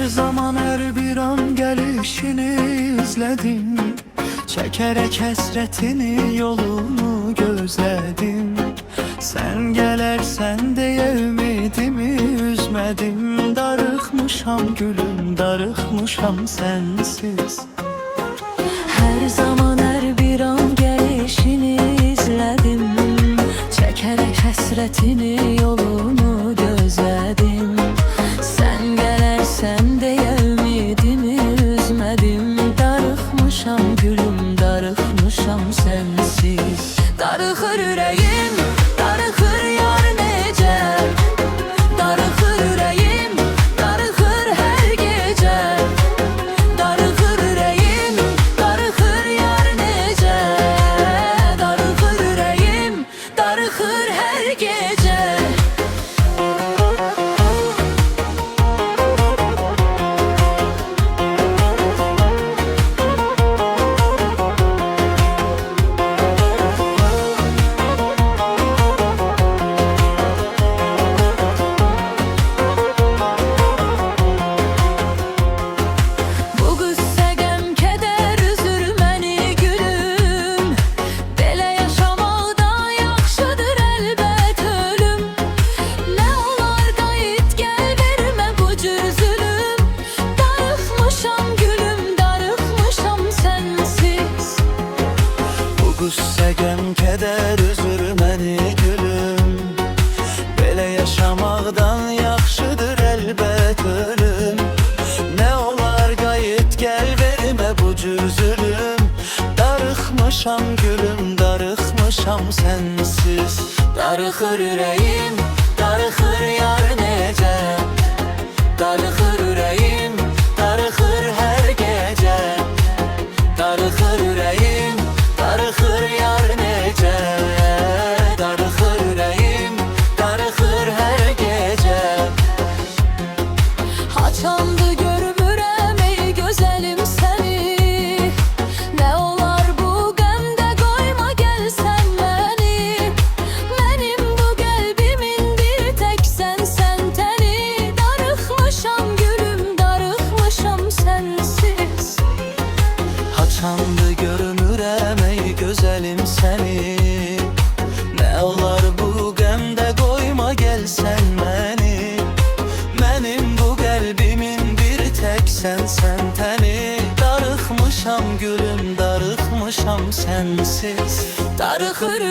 zaman her bir an gelişini izledim. Çekerek hasretini yolunu gözledim. Sen gelersen diye ümidimi üzmedim. Darıkmışam gülüm, darıkmışam sensiz. Her zaman her bir an gelişini izledim. Çekerek hasretini yolunu gözledim. Sen gelersen diye ümidimi üzmedim. Darıkmışam gülüm, darıkmışam sensiz. Darıkır yüreğim, darıkır yar nece. Darıkır yüreğim, darıkır her gece. Darıkır yüreğim, darıkır yar nece. Darıkır yüreğim, darıkır her gece. Qüssə, qəm, kədər üzür məni gülüm. Belə yaşamaqdan yaxşıdır əlbət ölüm. Nə olar qayıt gəl vermə bu cür zülüm. Darıxmışam gülüm, darıxmışam sənsiz. Darıxır ürəyim, darıxır yar necə. Darıxır ürəyim, darıxır hər gecə. Darıxır ürəyim, darıxır yar necə. Darıxır ürəyim, darıxır hər gecə. Haçandı görmürəm ey gözəlim səni. Nə olar bu qəmdə qoyma gəlsən məni. Mənim bu qəlbimin bir tək sənsən təni. Darıxmışam gülüm, darıxmışam sənsiz. Haçandı görmürəm ey gözəlim səni. Nə olar bu qəmdə qoyma gəlsən məni. Mənim bu qəlbimin bir tək sənsən təni. Darıxmışam gülüm, darıxmışam sənsiz. Darıxır